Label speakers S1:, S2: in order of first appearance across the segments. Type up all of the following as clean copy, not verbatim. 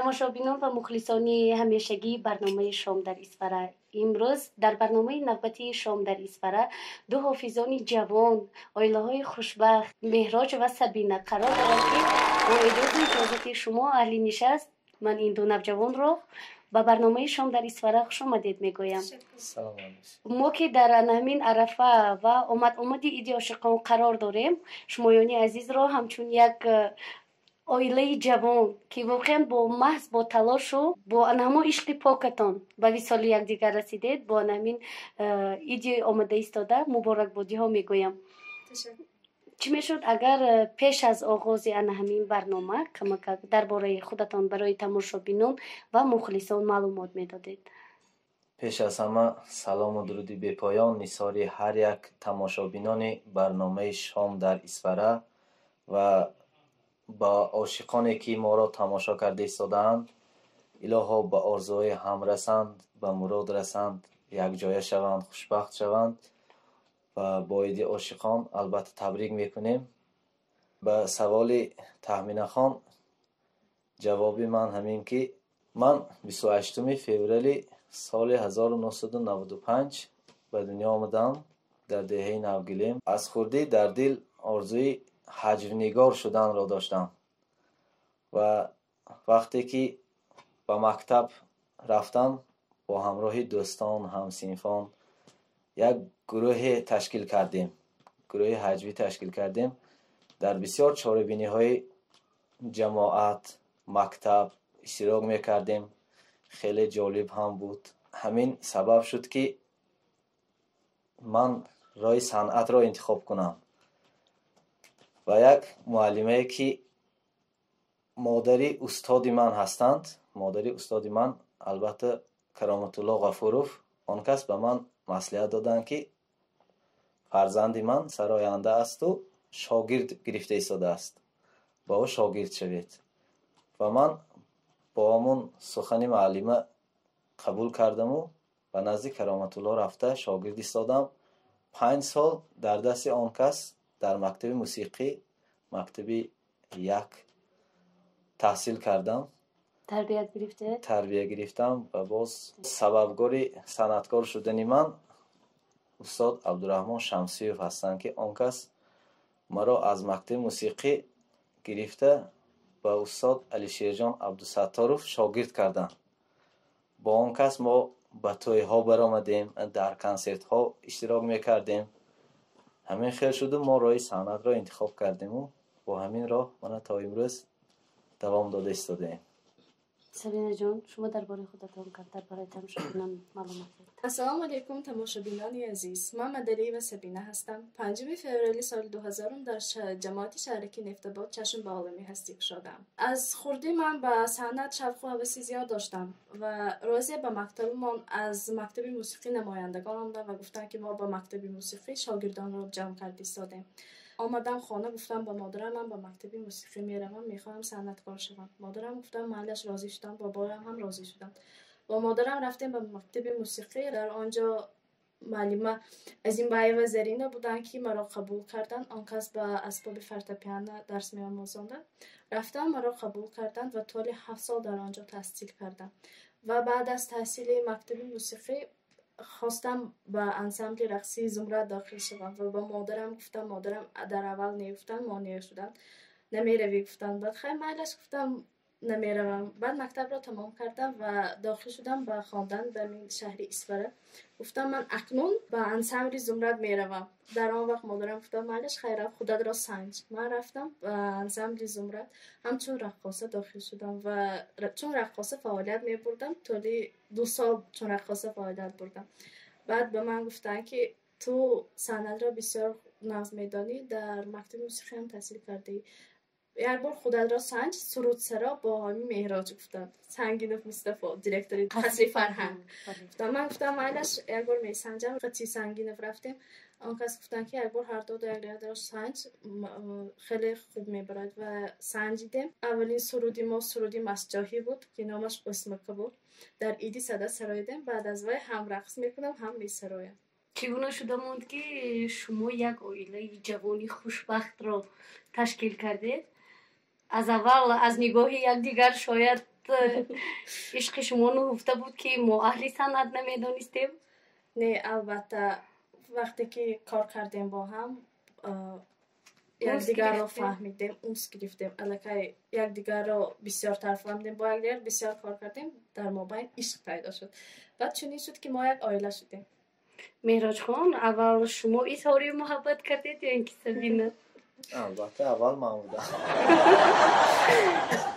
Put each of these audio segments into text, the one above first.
S1: تماشابینان و مخلصان همیشگی برنامه شام در اسفره، امروز در برنامه نوبتی شام در اسفره دو حافظان جوان، عائله های خوشبخت مهراج و سبینه قرار دارد که با اجازه شما اهل نشست من این دو نوجوان را به برنامه شام در اسفره خوش آمدید میگویم.
S2: سلام علیکم.
S1: ما که در همین عرفه و آمد ایدی عاشقان قرار داریم، شمایانی عزیز را همچون یک عائله جوان که واقعا با محض با تلاش و با انما عشق پاکتان به وصال یکدیگر رسیدید، با همین ایدی آمده ایستاده مبارکبادی ها میگویم. چی میشد اگر پیش از آغاز همین برنامه کمک درباره خودتان برای تماشابینان و مخلصان معلومات میدادید؟
S2: پیش از همه سلام و درودی بی پایان نثار هر یک تماشابینان برنامه شام در اسفره و با عاشقانی که ما را تماشا کرده ایستادند، الها به آرزوی هم رسند، به مراد رسند، یک جای شوند، خوشبخت شوند و با ایدی عاشقان البته تبریک میکنیم. به سوال تهمینه خان جوابی من همین که من 28 فوریه سال 1995 به دنیا آمدم در دهه نوگلیم. از خردی در دل آرزوی حجوینگار شدن را داشتم و وقتی که به مکتب رفتم با همراه دوستان همسنفان یک گروه تشکیل کردیم، گروه حجوی تشکیل کردیم. در بسیار چاره‌بینی های جماعت مکتب اشتراک میکردیم، خیلی جالب هم بود. همین سبب شد که من راه صنعت را انتخاب کنم و یک معلمه که مادری استاد من هستند، مادری استاد من البته کرامت الله غفوروف، آن کس به من مصلحت دادند که فرزند من سراینده است و شاگرد گرفته ایستاده است، با او شاگرد شوید. و من با همون سخن معلمه قبول کردم و به نزد کرامت الله رفته شاگرد ایستادم. 5 سال در دست آن کس در مکتب موسیقی مکتب یک تحصیل کردم، تربیت گرفتم و باز سببگار صنعتکار شدن من استاد عبدالرحمن شمسیوف هستند که آن کس مرا از مکتب موسیقی گرفته با استاد علی شیرجان عبدالستاروف شاگرد کردند. با آن کس ما به توی ها برآمدیم، در کنسرت ها اشتراک میکردیم. همین خیر شد و ما راه صنعت را انتخاب کردیم و با همین راه من تا امروز دوام داده ایستادیم.
S1: سبینه جان، شما درباره خودتان درباره تماشابینان معلومات بدید.
S3: السلام علیکم تماشابینان عزیز، من مدلی و سبینه هستم. 5 فوریه سال 2000 در جماعت شهرکی نفت‌آباد چشم به عالمی هستی شدم. از خردی من به صنعت شوق و هوس زیاد داشتم و روزی به مکتبمان از مکتب موسیقی نمایندگان آمدن و گفتن که ما با مکتب موسیقی شاگردان را جمع کرده ایستادیم. آمدم خانه گفتم با مادرم من با مکتب موسیقی میروم، میخوام صنعتکار شوم. مادرم گفتم محلش راضی شدم، بابایم هم راضی شدن. با مادرم رفتیم به مکتب موسیقی. در آنجا معلمه از این بایه و زرینه بودن که مرا قبول کردن. آن کس به اسباب فورتپیانو درس می‌آموزاندند. رفتم مرا قبول کردند و طول 7 سال در آنجا تحصیل کردم و بعد از تحصیل مکتب موسیقی خواستم به انسمبل رقصی زمرد داخل شدم و با مادرم گفتم. مادرم در اول نیفتن مانع شدن، نمیروی گفتن. بعد خیلی مایلش گفتم نمیروم. بعد مکتب را تمام کردم و داخل شدم به خواندن به این شهر اسفره. گفتم من اکنون به انسمبل زمرد میروم. در آن وقت مادرم گفتم مایلش خیره خودت را سنج. من رفتم به انسمبل زمرد همچون رقاصه داخل شدم و چون رقاصه فعالیت میبردم طولی 2 سال چون رقاصه فعالیت بردم. بعد به من گفتن که تو صنعت را بسیار ناز میدانی، در مکتب موسیقی هم تحصیل کردی، یک بار خودت را سنج. سرود سرا با همین مهراج گفتن، سنگینوف مصطفی دیرکتور قصر فرهنگ. من گفتم مایلش یک بار میسنجم. قطعی سنگینوف رفتیم. آن کس گفتن که یک بار هر دو در سنج خیلی خوب میبرد و سنجیدیم. اولین سرودی ما سرودی مسجاهی بود که نامش قسمکه بود. در ایدی صدا سراییدیم. بعد از وی هم رقص میکنم هم میسرایم.
S1: چگونه شده موند که شما یک عائله جوانی خوشبخت را تشکیل کردید؟ از اول از نگاه یکدیگر شاید عشق شما گفته بود که ما اهل صنعت نمیدانستیم؟
S3: نه البته وقتی که کار کردیم با هم یکدیگر رو فهمیدیم، اونس گرفتیم، الکی یکدیگر رو بسیار فهمیدیم، با یکدیگر بسیار کار کردیم، در مابین عشق پیدا شد. بعد چنین شد که ما یک عائله شدیم.
S1: مهراج خان اول شما اظهار محبت کردید یا اینکه سبینه؟
S2: البته اول من بودم.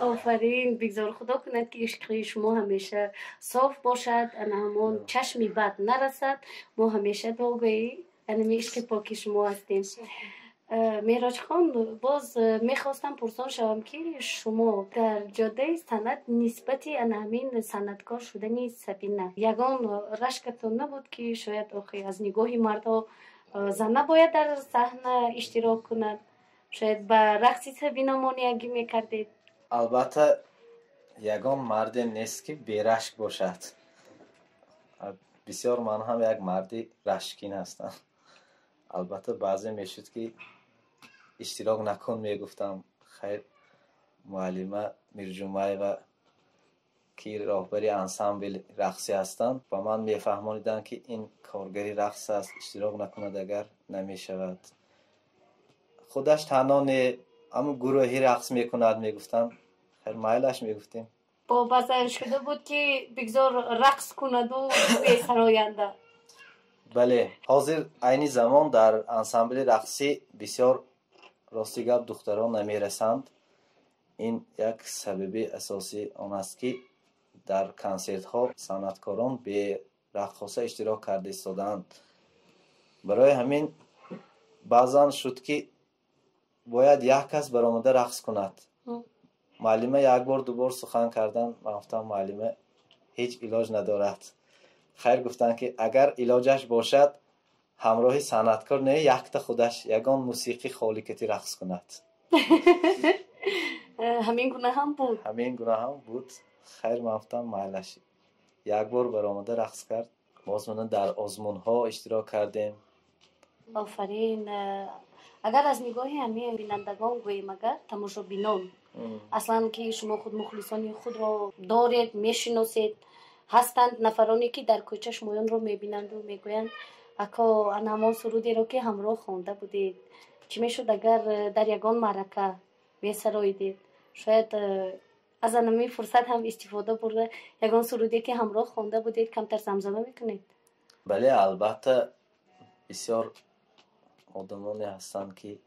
S1: آفرین، بگذار خدا کند که عشق شما همیشه صاف باشد، همون چشمی بد نرسد. ما همیشه دعای انمی عشق پاک شما هستیم. مهراج خان باز میخواستم پرسان شوم که شما در جاده صنعت نسبتی همین صنعتکار شدنی سبینه یگان رشکتون نبود که شاید آخه از نگاه مردا زن نباید در صحنه اشتراک کند؟ شاید به رقص سبینه مانعگی میکردید؟
S2: البته یگان مرد نیست که بیرشک باشد. بسیار من هم یک مردی رشکین هستم. البته بعضی میشد که اشتراک نکن میگفتم. خیر معلمه میرجمعی و که راهبری انسامبل رقصی هستند با من میفهمانیدند که این کارگری رقص است، اشتراک نکند اگر نمیشود. خودش تنها نه اما گروهی رقص میکند میگفتن. خیر مایلش میگفتیم.
S1: با بسر شده بود که بگذار رقص کند و سراینده.
S2: بله حاضر اینی زمان در انسامبل رقصی بسیار راستی گپ دختران نمیرسند. این یک سبب اساسی آن است که در کنسرت ها صنعتکاران به رقاصه اشتراک کرده ایستادند. برای همین بعضا شد که باید یک کس برآمده رقص کند. معلمه یک بار دو بار سخن کردن، من گفتم معلمه هیچ علاج ندارد. خیر گفتن که اگر علاجش باشد همراه صنعتکار نه یک تا خودش یگان موسیقی خالی کتی رقص کند.
S1: همین گونه هم بود.
S2: همین گونه هم بود. خیر من گفتم معلش یک بار برآمده رقص کرد. باز من در آزمون ها اشتراک کردیم.
S1: آفرین. اگر از نگاهی همه بینندگان گوییم اگر تماشابینان اصلا که شما خود مخلصانی خود را دارید میشناسید، هستند نفرانی که در کوچه شمایان رو میبینند و میگویند اکا همان سرودی رو که همراه خوانده بودید چی میشد اگر در یگان معرکه میسرایدید؟ شاید از همین فرصت هم استفاده برده یگان سرودی که همراه خوانده بودید کمتر زمزمه میکنید؟
S2: بله البته بسیار آدمانی هستند که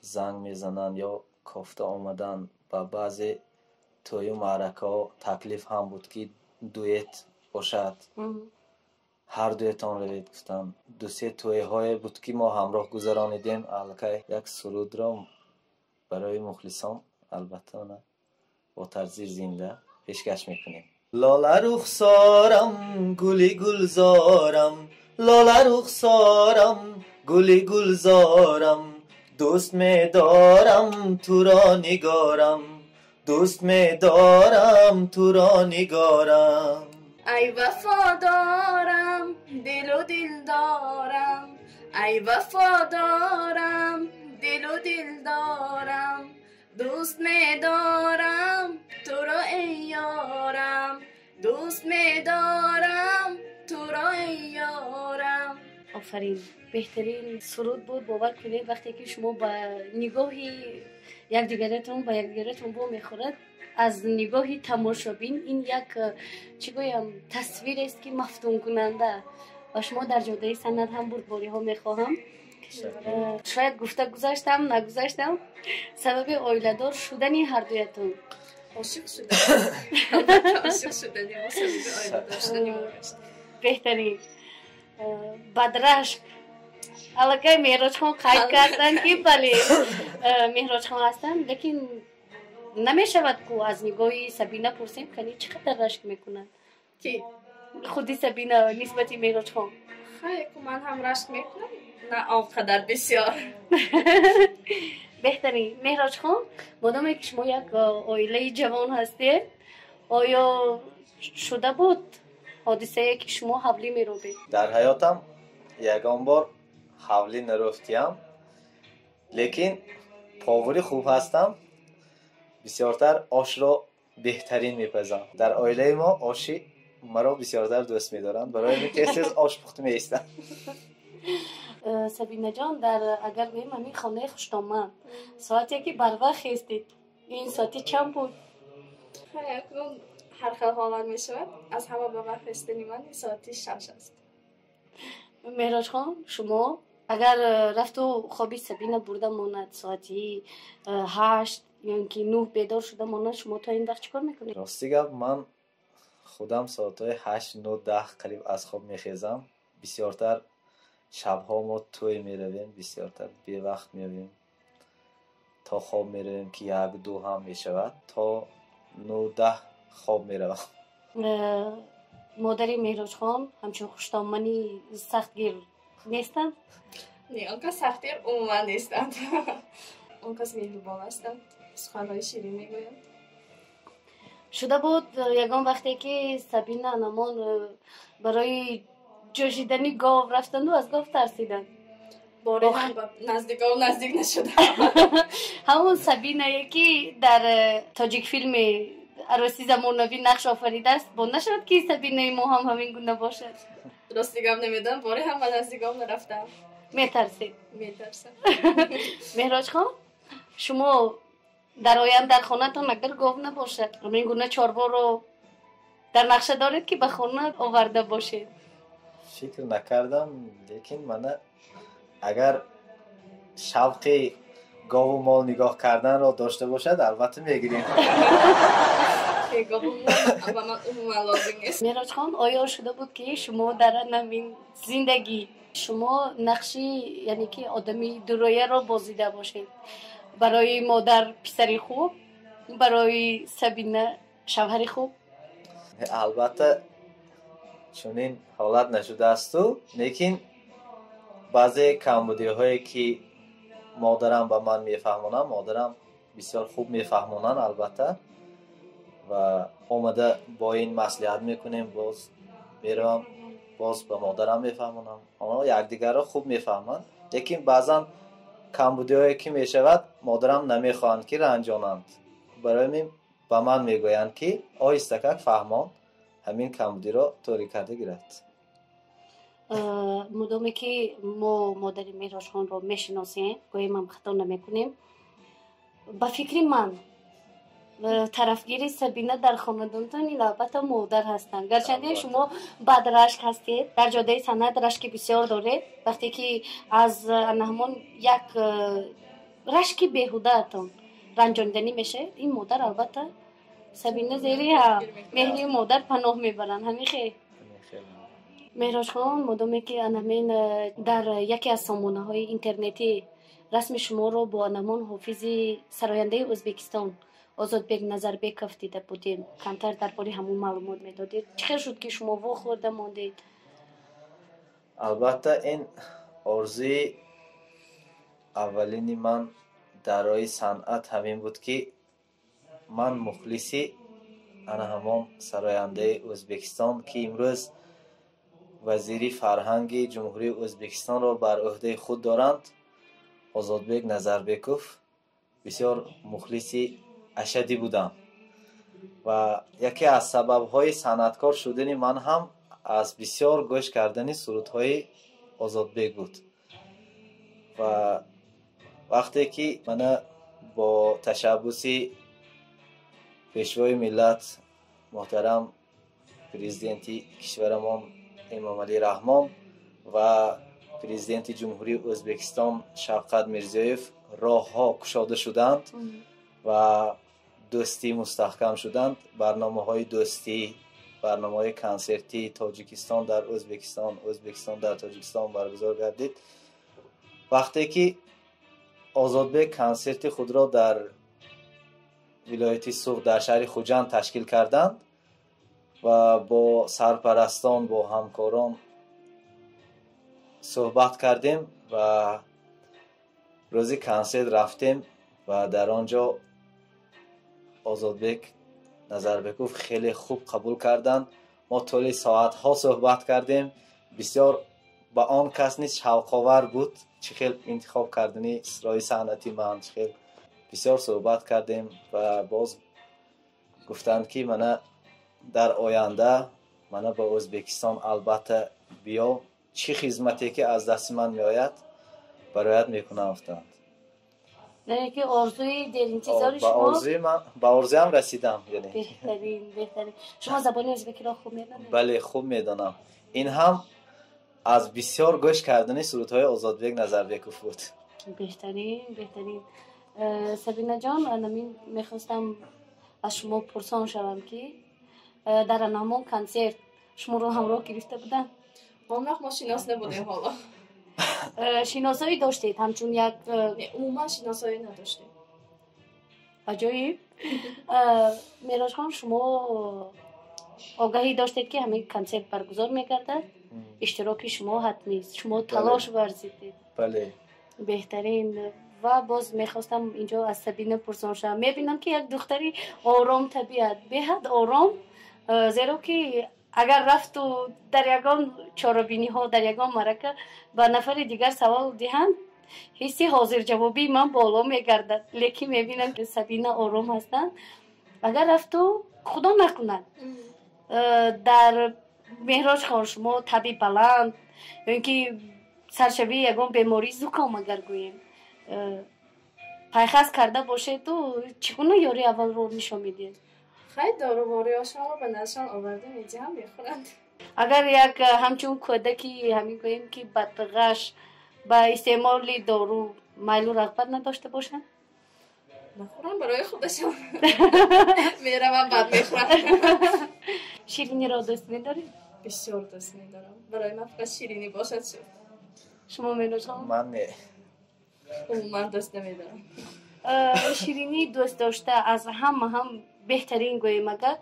S2: زنگ میزنند یا کافته آمدن با بعضی توی معرکه ها تکلیف هم بود که دویت باشد. هر دویتان روید گفتم. دو سه توی های بود که ما همراه گذرانیدیم. البته یک سرود را برای مخلصان البته نه با طرز زنده پیشکش میکنیم. لاله رخسارم گلی گلزارم، لاله رخسارم گلی گلزارم، دوست می‌دارم تو را نگارم، دوست می‌دارم تو را نگارم.
S3: ای وفادارم دل و دل دارم، ای وفادارم دل و دل دارم، دوست می‌دارم تو را ای یارم، دوست می‌دارم تو را ای یارم.
S1: آفرین. بهترین سرود بود. باور کنید وقتی که شما با نگاهی یکدیگرتون با یکدیگرتون بو میخورد از نگاهی تماشابین این یک چی گویم تصویر است که مفتون کننده و شما در جاده صنعت هم بردباری ها میخواهم. شاید گفته گذاشتم نگذاشتم سبب آیله دار شدنی هر دویتون.
S3: عاشق شدنی عاشق شدنی ما سبب آیله دار شدنی
S1: بهترین بدرشک الگه مهراج خان قید کردن که بله مهراج خان هستن، لیکن نمیشود که از نگاهی سبینه پرسیم کنی چقدر رشک میکنن
S3: کی؟
S1: خودی سبینه نسبتی مهراج خان.
S3: خیلی که من هم رشک میکنم نه آنقدر بسیار.
S1: بهترین مهراج خان مادامی که شما یک عائله جوان هستید آیا شده بود حادثه که شما حولی میروبید؟
S2: در حیاتم یگان بار حولی نرفتیم، لیکن پاوری خوب هستم. بسیارتر آش را بهترین میپزم. در عائله ما آشی مرا بسیارتر دوست میدارند، برای من کسی از آش پخته میایستند.
S1: سبینه جان، در اگر بگیم همین خانه خوشنامه ساعتی که بر وقت هستید، این ساعتی چند بود؟
S3: اکنون هر خیلی حالان می شود از همه به وقت هستنی من این ساعتی 6 است.
S1: مهراج خان، شما اگر رفت و خوابی سبینه برده ماند ساعتی 8 یا اینکه 9 بیدار شده ماند، شما تا این وقت چیکار میکنید؟
S2: راستی گپ من خودم ساعتهای 8 9 10 قریب از خواب میخیزم. بسیارتر شبها ما توی میرویم، بسیارتر بی وقت میرویم تا خواب میرویم که 1 2 هم میشود، تا 9 10 خواب میروم.
S1: مادری مهراج خان همچون خوشتامنی سختگیر نیستند؟
S3: نه، آنکه سختیر عموما نیستند. آنکه مهربان هستند، سخنهای شیرین میگویند.
S1: شده بود یگان وقتی که سبینه انمان برای جوشیدنی گاو رفتند و از گاو ترسیدند.
S3: باره هم نزدیک و نزدیک نشده.
S1: همون سبینه یکی در تاجیک فیلم عروسی زمانوی نقش آفریده است، با نشد که سبینه ما هم همین گونه باشد.
S3: راستی گم نمیدم، باره هم نزدیک هم نرفتم.
S1: میترسید؟
S3: میترسم.
S1: مهراج خان، شما در آینده در خانه تان اگر گاو نباشد همین گونه چاروا رو در نقشه دارید که به خانه آورده باشید؟
S2: فکر نکردم، لیکن من اگر شوق گاو و مال نگاه کردن رو داشته باشد البته میگیریم.
S3: گاو و مال اما عموما لازم نیست.
S1: مهراج خان، آیا شده بود که شما در همین زندگی شما نقشی یعنی که آدمی درایه رو بازیده باشید؟ برای مادر پسری خوب، برای سبینه شوهری خوب؟
S2: البته چنین حالت نشده است، لیکن بعضی کمبودی هایی که مادرم به من میفهمونن، مادرم بسیار خوب میفهمونن البته، و اومده با این مصلحت میکنیم، باز میرم باز به مادرم میفهمونم، آنها یکدیگر را خوب میفهمند، لیکن بعضا کمبودی هایی که میشود مادرم نمیخواهند که رنجانند، برای من به من میگویند که آهسته‌ک فهمان همین کمبودی را طوری کرده گیرد.
S1: مدامی که ما مادر مهراج خان رو میشناسیم، گوییم هم خطا نمیکنیم، به فکر من طرفگیری سبینه در خاندانتان این البته مادر هستند. گرچنده شما بد رشک هستید، در جاده سند رشک بسیار دارید، وقتی که از همون یک رشک بیهوده اتان رنجاندنی میشه، این مادر البته سبینه زیری مهری مادر پناه میبرن. همین خیلی مهراج خان، مدامی که انمین در یکی از سامانه های اینترنتی رسم شما رو با انمان حافظی سراینده ازبکستان آزادبک نظربک دیده بودیم، کمتر درباره همون معلومات میدادید، چه شد که شما وا خورده ماندید؟
S2: البته این آرزوی اولینی من در راه صنعت همین بود که من مخلصی انا همون سراینده ازبکستان که امروز وزیری فرهنگ جمهوری ازبکستان را بر عهده خود دارند، آزادبک نظربکوف، بسیار مخلصی اشدی بودم و یکی از سبب‌های صنعتکار شدن من هم از بسیار گوش کردن سرودهای آزادبک بود. و وقتی که من با تشبوسی پیشوای ملت محترم پرزیدنتی کشورمان امام علی رحمان و پرزیدنت جمهوری ازبکستان شفقت میرزیویف راه ها گشاده شدند و دوستی مستحکم شدند، برنامه های دوستی، برنامه های کنسرتی تاجیکستان در ازبکستان، ازبکستان در تاجیکستان برگزار گردید. وقتی که آزادبک کنسرت خود را در ولایت سوق در شهر خوجند تشکیل کردند و با سرپرستان با همکاران صحبت کردیم و روزی کنسرت رفتیم و در آنجا آزادبک نظربکوف خیلی خوب قبول کردند. ما طول ساعت ها صحبت کردیم، بسیار با آن کس نیست شوق‌آور بود چه خیلی انتخاب کردنی راه صنعتی من، چه خیلی بسیار صحبت کردیم و باز گفتند که من در آینده من به ازبکستان البته بیا چی خدمتی که از دست من میآید برایت میکنم گفتند.
S1: یعنی که آرزوی در انتظار
S2: به
S1: شما
S2: آرزوی من به آرزویم رسیدم. یعنی
S1: بهترین. شما زبان ازبکی را خوب میدانید؟
S2: بله خوب میدانم. این هم از بسیار گوش کردن سرودهای آزادبک نظربک بود.
S1: بهترین. سبینه جان، من میخواستم از شما پرسان شوم که در همون کنسرت شما رو همراه گرفته بودن؟
S3: ما شناس نبودیم حالا.
S1: شناسایی داشتید همچون یک؟
S3: عموما شناسایی نداشتیم.
S1: عجایب. میراج خان، شما آگاهی داشتید که همین کنسرت برگزار میکردد؟ اشتراک شما حتمی است. شما تلاش ورزیدید.
S2: بله.
S1: بهترین. و باز میخواستم اینجا از سبینه پرسان شم. میبینم که یک دختری آرام طبیعت، بهد آرام، زیرا که اگر رفت و در یگان چارابینی ها در یگان مرکه به نفر دیگر سوال دهند، حسی حاضر جوابی من بالا میگردد. لیکن میبینم که سبینه آرام هستند. اگر رفت و خدا نکنند در مهراج خان شما طبی بلند یا اینکه سرشبه یگان بیماری زکام اگر گوییم پیخست کرده باشه تو چگونه یاری اول رو نشان میدید؟
S3: خیلی داروباری هاشون رو به نشان آورده میدی هم میخورند.
S1: اگر یک همچون کودکی همین گوییم که بدغش با استعمال دارو میل و رغبت نداشته باشن؟
S3: نخورم برای خودشون. میرم بعد میخورم.
S1: شیرینی را دوست میداری؟
S3: بسیار دوست میدارم. برای من فقط شیرینی باشد شد.
S1: شما مینوش هم؟
S2: من نه.
S3: من دوست نمیدارم.
S1: شیرینی دوست داشته از هم بهترین گوییم اگر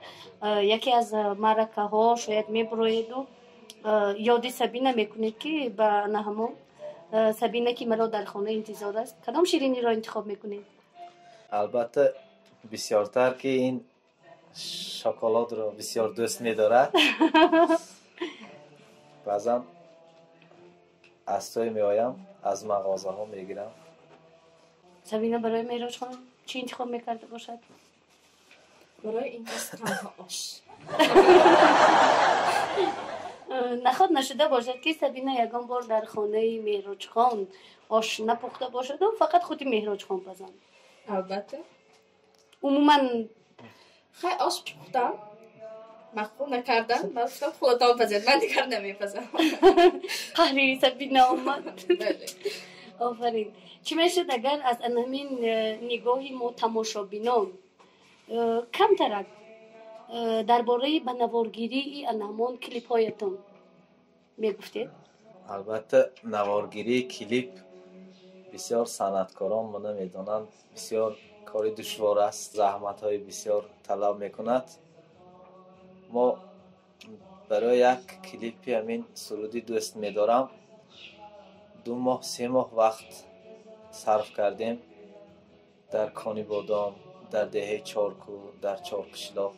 S1: یکی از مرکه ها شاید میبروید و یادی سبینه میکنید که به همون سبینه که مرا در خانه انتظار است، کدام شیرینی را انتخاب میکنید؟
S2: البته بسیارتر که این شکلات رو بسیار دوست می‌دارد. بعضا از توی میایم از مغازه ها میگیرم.
S1: سبینه برای میراج خانم چی انتخاب میکرده باشد؟
S3: برای این دست تنها آش.
S1: نخواد نشده باشد که سبینه یگان بار در خانه میراج خان آش نپخته باشد و فقط خودی میراج خان بزن؟
S3: البته
S1: عموما
S3: خیلی آش پختم مخفول نکردم. من گفتم خودتان پزید، من دیگر نمیپزم.
S1: قهری سبینه آمد.
S3: بله.
S1: آفرین. چی میشد اگر از همین نگاهی ما تماشابینان کمترک درباره بنوارگیری انهمان کلیپ هایتان میگفتید؟
S2: البته نوارگیری کلیپ بسیار صنعتکاران من میدانند بسیار کاری دشوار است، زحمت های بسیار طلب میکند. ما برای یک کلیپی همین سرودی دوست میدارم 2 ماه 3 ماه وقت صرف کردیم در کانی بادام، در دهه چارکو، در چارکشلاق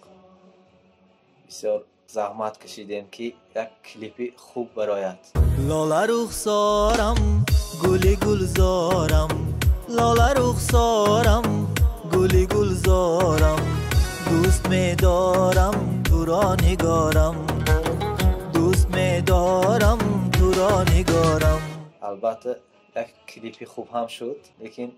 S2: بسیار زحمت کشیدیم که یک کلیپی خوب برایت.
S4: لاله رخسارم گلی گلزارم، لاله رخسارم گلی گلزارم، دوست می‌دارم تو را نگارم، دوست می‌دارم تو را نگارم.
S2: البته یک کلیپی خوب هم شد لیکن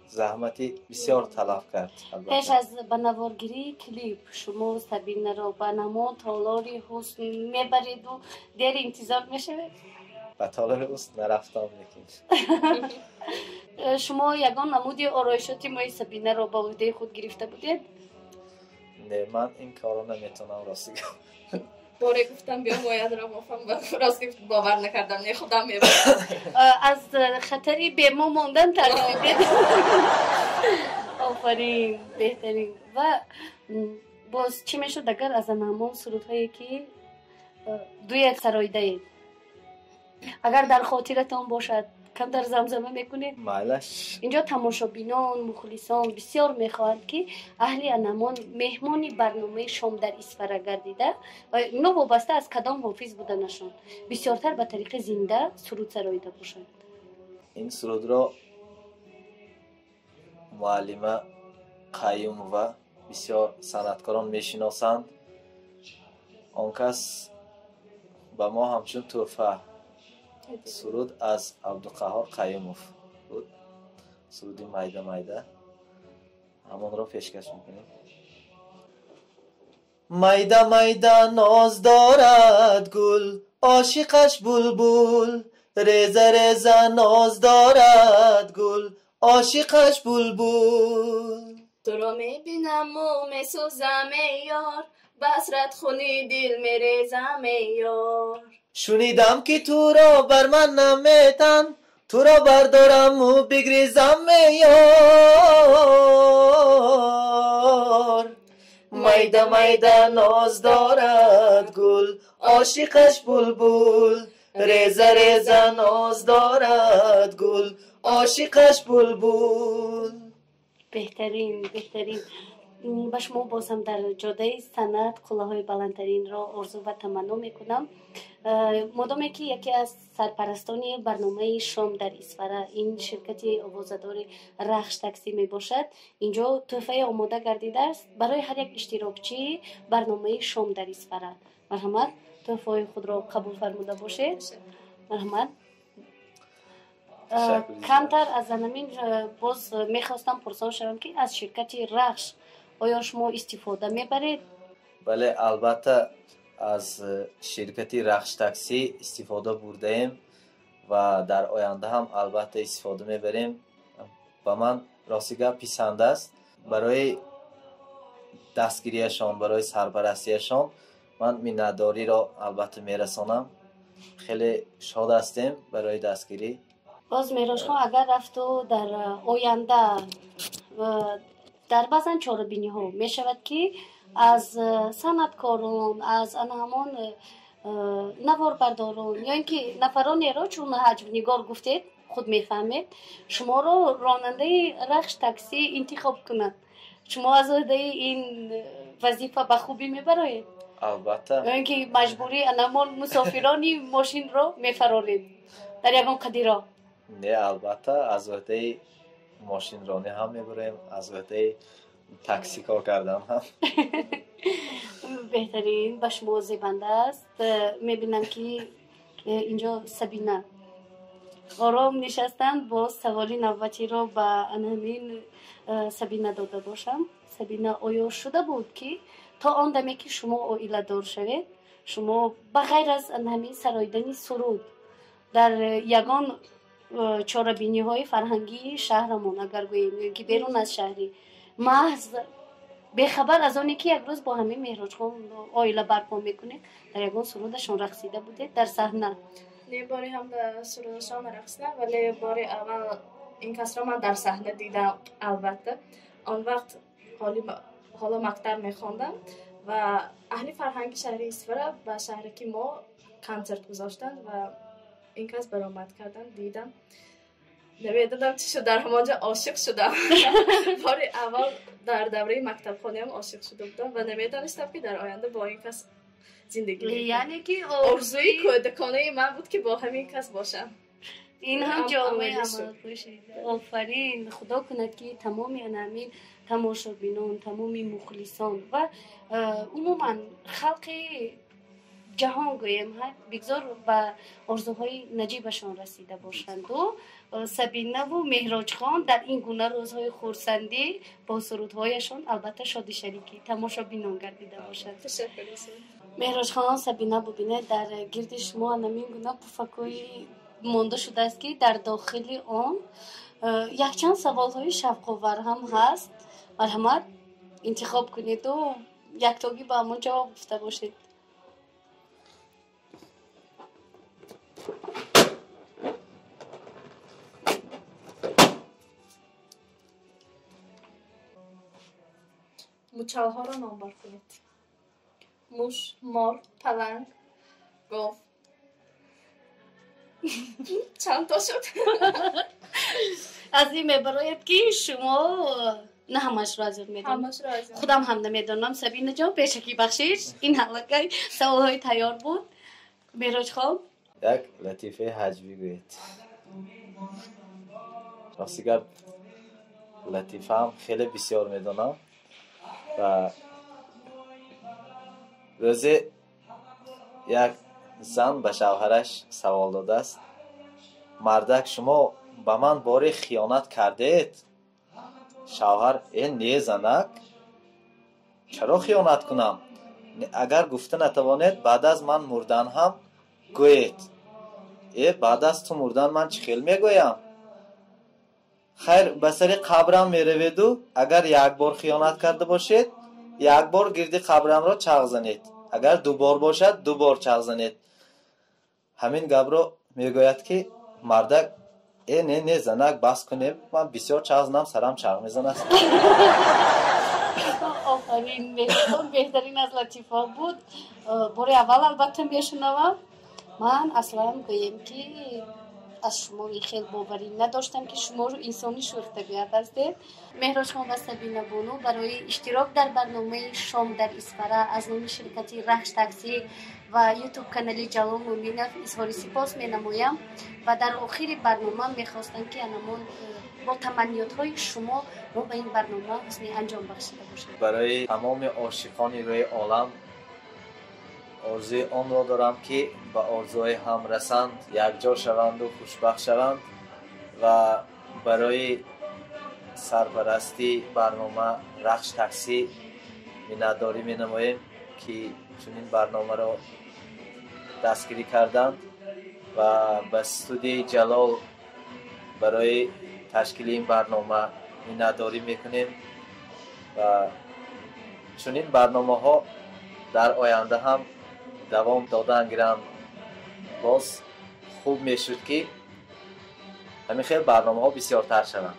S2: زحمتی بسیار طلب کرد.
S1: پیش از بنوارگیری کلیپ شما سبینه را به نما تالاری حسن میبرید و دیر انتظار میشود؟
S2: به تالار حسن نرفتم لیکن
S1: شما یگان نمودی آرایشاتی مای سبینه را با عهده خود گرفته بودید؟
S2: نه، من این کارو نمیتونم راستی.
S3: باره گفتم بیا باید را مفهم راستی باور نکردم. نه خودم میبرم.
S1: از خطری به ما موندن ترسیدید. آفرین. بهترین. و باز چی میشد اگر از همون سرودهایی که دو یک سرایده اید اگر در خاطرتان باشد کم در زمزمه میکنید؟
S2: مالش
S1: اینجا تماشابینان مخلصان بسیار میخواهند که اهل انمان مهمانی برنامه شام در اسفره گردیده و اینا وابسته از کدام حافظ بودنشان بسیارتر به طریق زنده سرود سرایده باشند.
S2: این سرود را معلمه قیوم و بسیار صنعتکاران میشناسند. آن کس به ما همچون تحفه سرود از عبدالقهار قیوموف بود. سرودی مایده مایده همون رو پیشکش میکنیم. مایده مایده ناز دارد گل، عاشقش بلبل. ریزه ریزه ناز دارد گل، عاشقش بلبل.
S3: تو رو میبینم و میسوزم ای یار، بسرت خونی دل میریزم ای یار.
S2: شنیدم که تو را بر من نمیتن، تو را بردارم و بگریزم ای یار. مایده مایده ناز دارد گل، عاشقش بلبل. ریزه ریزه ناز دارد گل، عاشقش بلبل.
S1: بهترین به شما بازم در جاده سنت کلاهای بلندترین را آرزو و تمنا میکنم. مادامی که یکی از سرپرستان برنامه شام در اسفره این شرکت آوازدار رخش تاکسی می باشد، اینجا تحفه آماده گردیده است برای هر یک اشتراکچی برنامه شام در اسفره. مرحمت تحفه خود را قبول فرموده باشید. مرحمت. کمتر از زمین باز میخواستم پرسان شوم که از شرکت رخش آیا شما استفاده میبرید؟
S2: بله البته از شرکت رخش تاکسی استفاده برده ایم و در آینده هم البته استفاده میبریم. با من راستیگه پسند است. برای دستگیریشان، برای سرپرستیشان من منتداری را البته میرسانم. خیلی شاد هستیم برای دستگیری.
S1: باز میراش خان اگر رفت و در آینده در بعضن چاربینی ها می شود که از صنعتکاران، از همان نوار برداران یا اینکه نفرانی را چون حجم نگار گفتید خود میفهمید شما را راننده رخش تاکسی انتخاب کنند، شما از این وظیفه به خوبی میبرید؟
S2: البته
S1: یا اینکه مجبوری همان مسافرانی ماشین را میفرارید در یکان قدیرا؟
S2: نه البته از وقتی ماشین رانی هم میبریم، از وقتی تاکسی کار کردن هم.
S1: بهترین به شما زیبنده است. میبینم که اینجا سبینه آرام نشستن. با سوالی نوبتی را به همین سبینه داده باشم. سبینه آیا شده بود که تا آن دمی که شما عائله دار شوید شما بغیر از همین سرایدن سرود در یگان چاربینی های فرهنگی شهرمون اگر گوییم که بیرون از شهری محض بخبر از آنی که یک روز با همین مهراج خان عائله برپا میکنید در یگان سرودشان رقصیده بودید در صحنه؟
S3: نه باری هم در سرودشان رقصیدم ولی باری اول این کس را من در صحنه دیدم. البته آن وقت حالا مکتب میخواندم و اهل فرهنگ شهری اسفره به شهرکی ما کنسرت گذاشتند و این کس برآمد کردن دیدم. نمیدونم چی شد، در همانجا عاشق شدم. باری اول در دوره مکتب خانه هم عاشق شده بودم و نمیدانستم که در آینده با این کس زندگی میکنم.
S1: یعنی که
S3: آرزوی کودکانه من بود که با همین کس باشم.
S1: این هم جامعه عمل باشید. آفرین. خدا کند که تمامی همین تماشابینان، تمامی مخلصان و عموما خلق جهان گویم بگذار به آرزوهای نجیبشان رسیده باشند و سبینه و مهراج خان در این گونه روزهای خورسندی با سرودهایشان البته شادی شریکی تماشابینان گردیده باشند. مهراج خان سبینه ببینه در گرد شما همین گونه پفکوی مانده شده است که در داخل آن یک چند سوالهای شفق‌آور هم هست. مرحمت انتخاب کنید و یک تاگی با همون جواب گفته باشید.
S3: موچل ها را نامبر کنید. موش، مار، پلنگ، گاو. چند تا شد؟
S1: از این میبراید که شما نه همش را ازت میدونم، خودم هم نمیدونم. سبینه جان پیشکی بخشیش این حلقه سوال های تیار بود. مهراج خان
S2: یک لطیفه حجبی گوید. راستیگر لطیفه هم خیلی بسیار میدونم. و روزی یک زن به شوهرش سوال داده است: مردک شما به من باری خیانت کردید؟ شوهر: این نه زنک، چرا خیانت کنم؟ اگر گفته نتوانید بعد از من مردن هم گویید. بعد از تو مردن من چه خیل میگویم؟ خیر به سر قبرم میروید و اگر یک بار خیانت کرده باشید یک بار گردی قبرم را چغ زنید، اگر 2 بار باشد 2 بار چغ زنید. همین گپ را میگوید که مردک: نه زنک بس کنیم، من بسیار چغ زنم، سرم چغ میزنه.
S1: آفرین، بهترین از لطیفه بود. باری اول البته میشنوم. من اصلا گویم که از شما خیلی باوری نداشتم که شما رو انسانی شوخ طبیعت هستید. مهراج خان و سبینه بانو برای اشتراک در برنامه شام در اسفره از نام شرکت رخش تاکسی و یوتیوب کانال جلال مومینов اظهار سپاس می‌نمایم و در آخر برنامه می‌خواستم که انمان با تمنیات‌های شما ما به این برنامه حسن انجام بخشیده باشید.
S2: برای تمام عاشقان روی عالم آرزوی آن را دارم که به آرزوهای هم رسند، یکجا شوند و خوشبخت شوند و برای سرپرستی برنامه رخش تاکسی می‌نماییم می‌نماییم که چنین برنامه را دستگیری کردند و به استودیوی جلال برای تشکیل این برنامه می‌نماییم میکنیم و چنین برنامه‌ها در آینده هم دوام دادن گیرند. باز خوب میشد که همین خیلی برنامه‌ها بسیارتر شوند.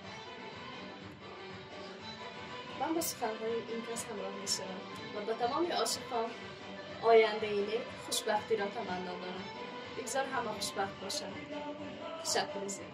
S3: من با سخن‌های این کس همراه میشم و با تمام عاشقان آینده اینه خوشبختی را تمنا دارم. بگذار همه خوشبخت باشن. تشکر زیاد.